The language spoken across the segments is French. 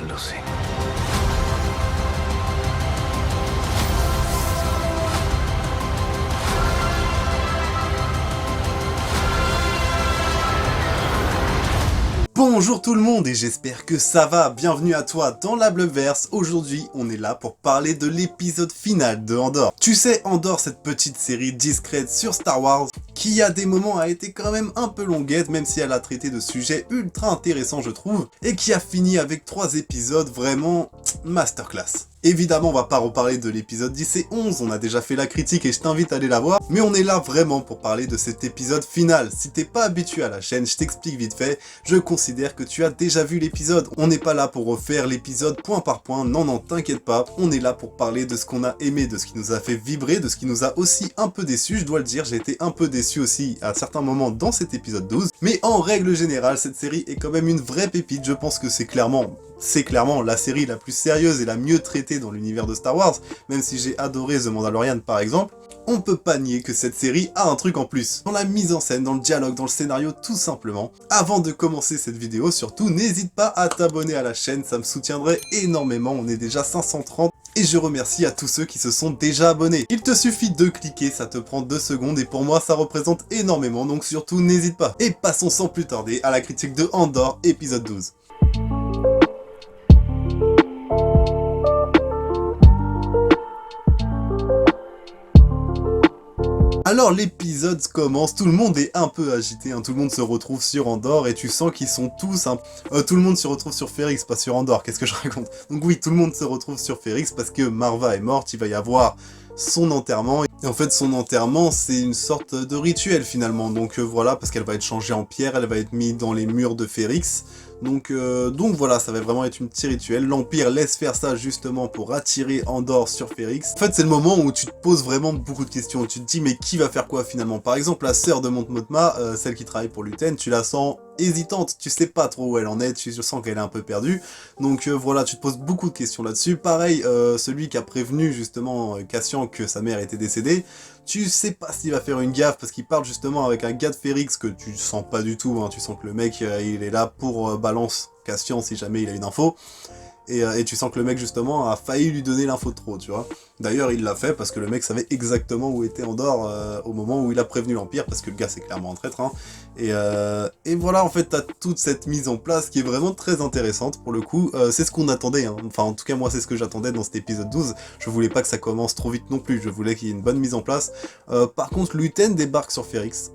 of losing. Bonjour tout le monde et j'espère que ça va, bienvenue à toi dans la Blogverse. Aujourd'hui on est là pour parler de l'épisode final de Andor. Tu sais, Andor, cette petite série discrète sur Star Wars, qui à des moments a été quand même un peu longuette, même si elle a traité de sujets ultra intéressants je trouve, et qui a fini avec 3 épisodes vraiment masterclass. Évidemment on va pas reparler de l'épisode 10 et 11, on a déjà fait la critique et je t'invite à aller la voir, mais on est là vraiment pour parler de cet épisode final. Si t'es pas habitué à la chaîne, je t'explique vite fait, je considère que tu as déjà vu l'épisode. On n'est pas là pour refaire l'épisode point par point, non t'inquiète pas, on est là pour parler de ce qu'on a aimé, de ce qui nous a fait vibrer, de ce qui nous a aussi un peu déçu, je dois le dire, j'ai été un peu déçu aussi à certains moments dans cet épisode 12, mais en règle générale, cette série est quand même une vraie pépite, je pense que c'est clairement la série la plus sérieuse et la mieux traitée dans l'univers de Star Wars, même si j'ai adoré The Mandalorian par exemple. On peut pas nier que cette série a un truc en plus, dans la mise en scène, dans le dialogue, dans le scénario tout simplement. Avant de commencer cette vidéo, surtout n'hésite pas à t'abonner à la chaîne, ça me soutiendrait énormément, on est déjà 530. Et je remercie à tous ceux qui se sont déjà abonnés. Il te suffit de cliquer, ça te prend 2 secondes et pour moi ça représente énormément, donc surtout n'hésite pas. Et passons sans plus tarder à la critique de Andor, épisode 12. Alors l'épisode commence, tout le monde est un peu agité, hein, tout le monde se retrouve sur Andor et tu sens qu'ils sont tous... tout le monde se retrouve sur Ferrix, pas sur Andor, qu'est-ce que je raconte? Donc oui, tout le monde se retrouve sur Ferrix parce que Marva est morte, il va y avoir son enterrement. Et en fait son enterrement c'est une sorte de rituel finalement, donc voilà, parce qu'elle va être changée en pierre, elle va être mise dans les murs de Ferrix. Donc voilà, ça va vraiment être un petit rituel. L'Empire laisse faire ça justement pour attirer Andor sur Ferrix. En fait, c'est le moment où tu te poses vraiment beaucoup de questions. Tu te dis, mais qui va faire quoi finalement? Par exemple, la sœur de Mon Mothma, celle qui travaille pour Luten, tu la sens hésitante. Tu sais pas trop où elle en est, tu sens qu'elle est un peu perdue. Donc voilà, tu te poses beaucoup de questions là-dessus. Pareil, celui qui a prévenu justement Cassian que sa mère était décédée, tu sais pas s'il va faire une gaffe parce qu'il parle justement avec un gars de Ferrix que tu sens pas du tout, hein. Tu sens que le mec il est là pour balance Cassian si jamais il a une info. Et tu sens que le mec justement a failli lui donner l'info de trop, tu vois. D'ailleurs il l'a fait parce que le mec savait exactement où était Andor au moment où il a prévenu l'Empire, parce que le gars c'est clairement un traître, hein. Et voilà, en fait t'as toute cette mise en place qui est vraiment très intéressante pour le coup. C'est ce qu'on attendait, hein. Enfin en tout cas moi c'est ce que j'attendais dans cet épisode 12. Je voulais pas que ça commence trop vite non plus, je voulais qu'il y ait une bonne mise en place. Par contre Luten débarque sur Ferrix,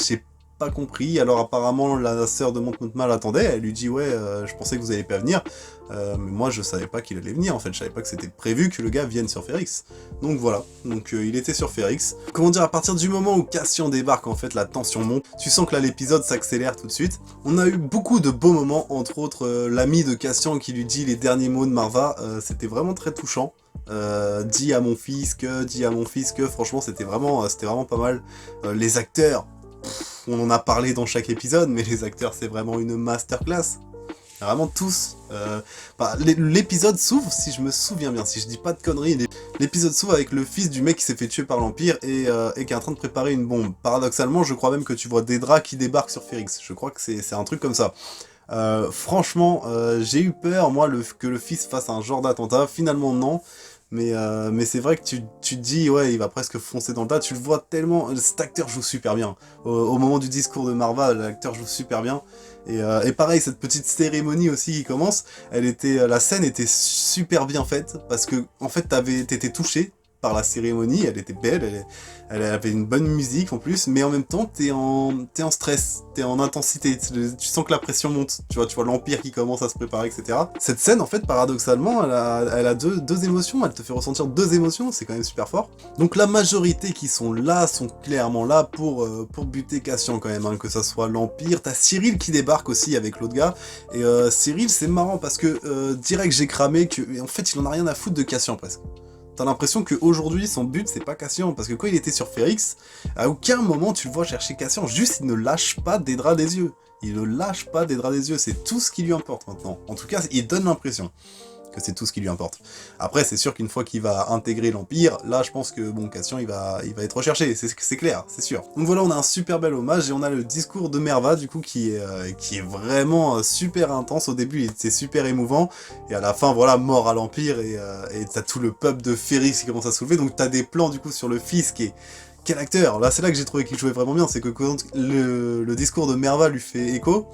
j'ai pas compris. Alors apparemment la sœur de Mon Mothma l'attendait, elle lui dit ouais je pensais que vous allez pas venir, mais moi je savais pas qu'il allait venir en fait, je savais pas que c'était prévu que le gars vienne sur Ferrix. Donc voilà, donc il était sur Ferrix. Comment dire, à partir du moment où Cassian débarque en fait la tension monte, tu sens que là l'épisode s'accélère tout de suite. On a eu beaucoup de beaux moments, entre autres l'ami de Cassian qui lui dit les derniers mots de Marva, c'était vraiment très touchant. Dis à mon fils que, franchement c'était vraiment pas mal. Les acteurs, on en a parlé dans chaque épisode, mais les acteurs c'est vraiment une masterclass. Vraiment tous. L'épisode s'ouvre, si je me souviens bien, si je dis pas de conneries, l'épisode s'ouvre avec le fils du mec qui s'est fait tuer par l'Empire et qui est en train de préparer une bombe. Paradoxalement, je crois même que tu vois Dedra qui débarque sur Ferrix. Je crois que c'est un truc comme ça. Franchement, j'ai eu peur, moi, que le fils fasse un genre d'attentat. Finalement, non. Mais c'est vrai que tu te dis, ouais, il va presque foncer dans le tas, tu le vois tellement, cet acteur joue super bien. Au moment du discours de Marva, l'acteur joue super bien. Et pareil, cette petite cérémonie aussi qui commence, la scène était super bien faite, parce que, en fait, t'étais touché par la cérémonie, elle était belle, elle avait une bonne musique en plus, mais en même temps, t'es en stress, t'es en intensité, tu sens que la pression monte, tu vois l'Empire qui commence à se préparer, etc. Cette scène, en fait, paradoxalement, elle a deux émotions, elle te fait ressentir 2 émotions, c'est quand même super fort. Donc la majorité qui sont là, sont clairement là pour buter Cassian quand même, hein, que ça soit l'Empire. T'as Cyril qui débarque aussi avec l'autre gars, et Cyril, c'est marrant parce que direct j'ai cramé que, en fait, il en a rien à foutre de Cassian presque. T'as l'impression qu'aujourd'hui, son but, c'est pas Cassian, parce que quand il était sur Ferrix, à aucun moment tu le vois chercher Cassian, juste il ne lâche pas Dedra des yeux. Il ne lâche pas Dedra des yeux, c'est tout ce qui lui importe maintenant. En tout cas, il donne l'impression. que c'est tout ce qui lui importe. Après, c'est sûr qu'une fois qu'il va intégrer l'Empire, là, je pense que, bon, Cassian, il va être recherché, c'est clair, c'est sûr. Donc voilà, on a un super bel hommage, et on a le discours de Merva, du coup, qui est vraiment super intense. Au début, il était super émouvant, et à la fin, voilà, mort à l'Empire, et t'as tout le peuple de Ferrix qui commence à soulever, donc t'as des plans, du coup, sur le fils qui est... Quel acteur! Là, c'est là que j'ai trouvé qu'il jouait vraiment bien, c'est que quand le discours de Merva lui fait écho,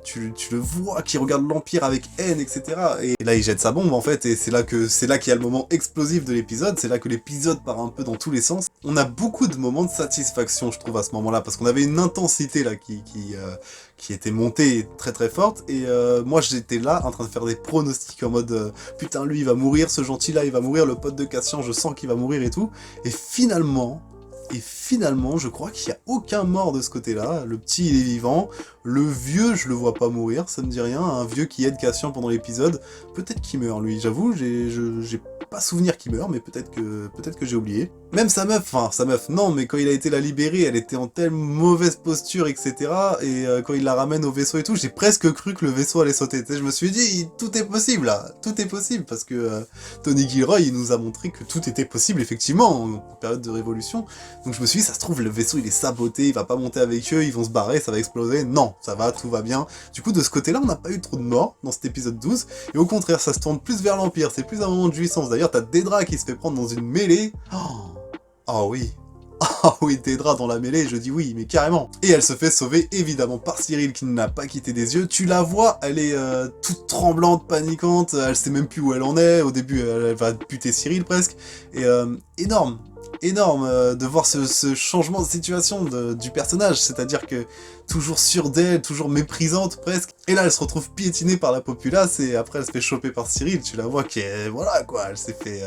tu le vois qui regarde l'Empire avec haine, etc. Et là, il jette sa bombe, en fait, et c'est là qu'il y a le moment explosif de l'épisode, c'est là que l'épisode part un peu dans tous les sens. On a beaucoup de moments de satisfaction, je trouve, à ce moment-là, parce qu'on avait une intensité, là, qui était montée très très forte, et moi, j'étais là, en train de faire des pronostics, en mode, putain, lui, il va mourir, ce gentil-là, il va mourir, le pote de Cassian, je sens qu'il va mourir et tout, et finalement, je crois qu'il n'y a aucun mort de ce côté-là. Le petit, il est vivant. Le vieux, je le vois pas mourir, ça me dit rien. Un vieux qui aide Cassian pendant l'épisode. Peut-être qu'il meurt, lui. J'avoue, j'ai pas souvenir qu'il meurt, mais peut-être que j'ai oublié. Même sa meuf, non, mais quand il a été la libérer, elle était en telle mauvaise posture, etc. Et quand il la ramène au vaisseau et tout, j'ai presque cru que le vaisseau allait sauter. Tu sais, je me suis dit, tout est possible, là. Tout est possible, parce que Tony Gilroy, il nous a montré que tout était possible, effectivement, en période de révolution. Donc je me suis dit, ça se trouve, le vaisseau, il est saboté, il va pas monter avec eux, ils vont se barrer, ça va exploser. Non, ça va, tout va bien. Du coup, de ce côté-là, on n'a pas eu trop de morts dans cet épisode 12, et au contraire, ça se tourne plus vers l'Empire, c'est plus un moment de jouissance. D'ailleurs, t'as Dedra qui se fait prendre dans une mêlée. Oh oui. Ah oui, Dedra dans la mêlée, je dis oui, mais carrément. Et elle se fait sauver évidemment par Cyril qui ne l'a pas quitté des yeux. Tu la vois, elle est toute tremblante, paniquante, elle sait même plus où elle en est. Au début, elle va buter Cyril presque. Et énorme de voir ce changement de situation du personnage, c'est-à-dire que toujours sûre d'elle, toujours méprisante presque. Et là, elle se retrouve piétinée par la populace et après elle se fait choper par Cyril. Tu la vois qui est... Voilà quoi, elle s'est fait...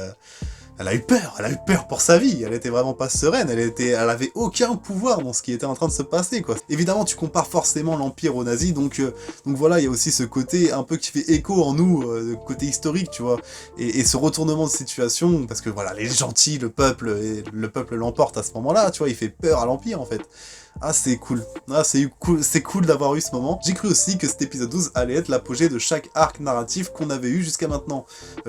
Elle a eu peur pour sa vie, elle était vraiment pas sereine, elle avait aucun pouvoir dans ce qui était en train de se passer, quoi. Évidemment, tu compares forcément l'Empire aux nazis, donc voilà, il y a aussi ce côté un peu qui fait écho en nous, côté historique, tu vois, et ce retournement de situation, parce que voilà, les gentils, le peuple l'emporte à ce moment-là, tu vois, il fait peur à l'Empire, en fait. Ah, c'est cool. Ah, c'est cool d'avoir eu ce moment. J'ai cru aussi que cet épisode 12 allait être l'apogée de chaque arc narratif qu'on avait eu jusqu'à maintenant,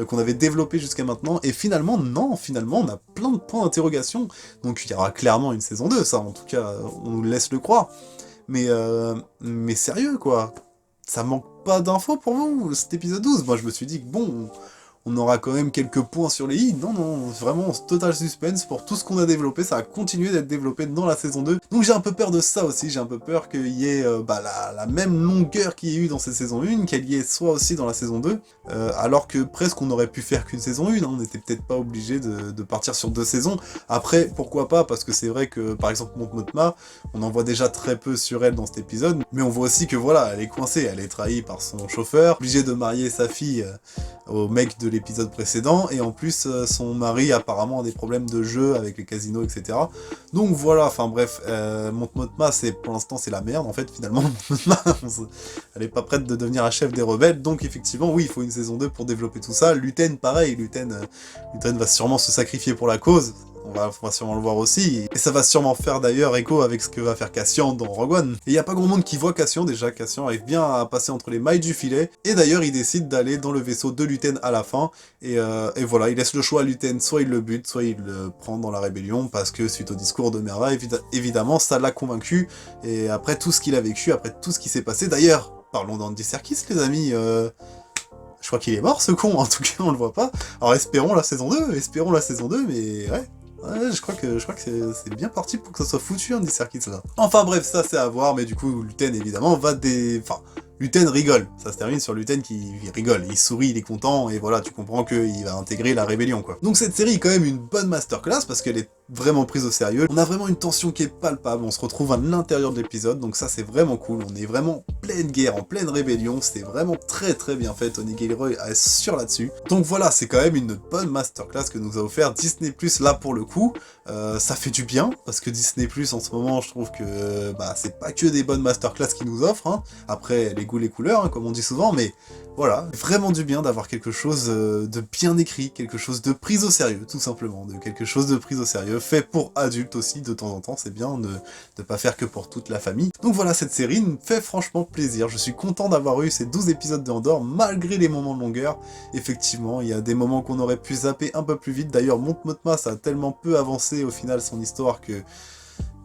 qu'on avait développé jusqu'à maintenant, et finalement, non, on a plein de points d'interrogation, donc il y aura clairement une saison 2, ça, en tout cas, on nous laisse le croire. Mais sérieux, quoi. Ça manque pas d'infos pour vous, cet épisode 12. Moi, je me suis dit que bon... On aura quand même quelques points sur les i. Non, vraiment, total suspense pour tout ce qu'on a développé, ça a continué d'être développé dans la saison 2. Donc j'ai un peu peur de ça aussi, j'ai un peu peur qu'il y ait la même longueur qu'il y a eu dans cette saison 1, qu'elle y ait soit aussi dans la saison 2, alors que presque on aurait pu faire qu'une saison 1, hein. On n'était peut-être pas obligé de partir sur 2 saisons. Après, pourquoi pas, parce que c'est vrai que, par exemple, Mon Mothma, on en voit déjà très peu sur elle dans cet épisode, mais on voit aussi que voilà, elle est coincée, elle est trahie par son chauffeur, obligée de marier sa fille au mec de l'épisode précédent, et en plus son mari apparemment a des problèmes de jeu avec les casinos, etc. Donc voilà, enfin bref, Mon Mothma, pour l'instant c'est la merde en fait, finalement. Elle est pas prête de devenir la chef des rebelles, donc effectivement oui, il faut une saison 2 pour développer tout ça. Luten pareil, Luten va sûrement se sacrifier pour la cause, on va sûrement le voir aussi, et ça va sûrement faire d'ailleurs écho avec ce que va faire Cassian dans Rogue One. Et il n'y a pas grand monde qui voit Cassian, déjà Cassian arrive bien à passer entre les mailles du filet, et d'ailleurs il décide d'aller dans le vaisseau de Luten à la fin, et voilà, il laisse le choix à Luten, soit il le bute, soit il le prend dans la rébellion, parce que suite au discours de Merva, évidemment, ça l'a convaincu, et après tout ce qu'il a vécu, après tout ce qui s'est passé, d'ailleurs, parlons d'Andy Serkis les amis, je crois qu'il est mort ce con, en tout cas on le voit pas, alors espérons la saison 2, mais ouais. Ouais, je crois que c'est bien parti pour que ça soit foutu, Andy Serkis, là. Enfin bref, ça c'est à voir, mais du coup, Luten, évidemment, Enfin, Luten rigole, ça se termine sur Luten qui rigole, il sourit, il est content, et voilà, tu comprends qu'il va intégrer la rébellion, quoi. Donc cette série est quand même une bonne masterclass, parce qu'elle est vraiment prise au sérieux, on a vraiment une tension qui est palpable, on se retrouve à l'intérieur de l'épisode, donc ça c'est vraiment cool, on est vraiment en pleine guerre, en pleine rébellion, c'est vraiment très très bien fait, Tony Gilroy assure là-dessus. Donc voilà, c'est quand même une bonne masterclass que nous a offert Disney+, là pour le coup, ça fait du bien, parce que Disney+, en ce moment, je trouve que c'est pas que des bonnes masterclass qu'ils nous offrent, hein. Après, les goûts, les couleurs, hein, comme on dit souvent, mais voilà, vraiment du bien d'avoir quelque chose de bien écrit, quelque chose de pris au sérieux, tout simplement, de quelque chose de pris au sérieux. fait pour adultes aussi, de temps en temps, c'est bien de pas faire que pour toute la famille. Donc voilà, cette série me fait franchement plaisir, je suis content d'avoir eu ces 12 épisodes de Andor, malgré les moments de longueur. Effectivement, il y a des moments qu'on aurait pu zapper un peu plus vite, d'ailleurs Mon Mothma ça a tellement peu avancé au final son histoire que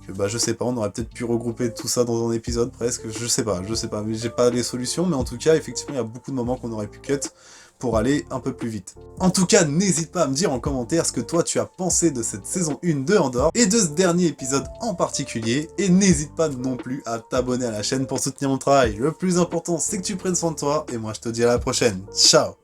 bah je sais pas, on aurait peut-être pu regrouper tout ça dans un épisode presque, je sais pas, mais j'ai pas les solutions, mais en tout cas, effectivement, il y a beaucoup de moments qu'on aurait pu cut pour aller un peu plus vite. En tout cas, n'hésite pas à me dire en commentaire ce que toi tu as pensé de cette saison 1 de Andor, et de ce dernier épisode en particulier, et n'hésite pas non plus à t'abonner à la chaîne pour soutenir mon travail. Le plus important, c'est que tu prennes soin de toi, et moi je te dis à la prochaine. Ciao!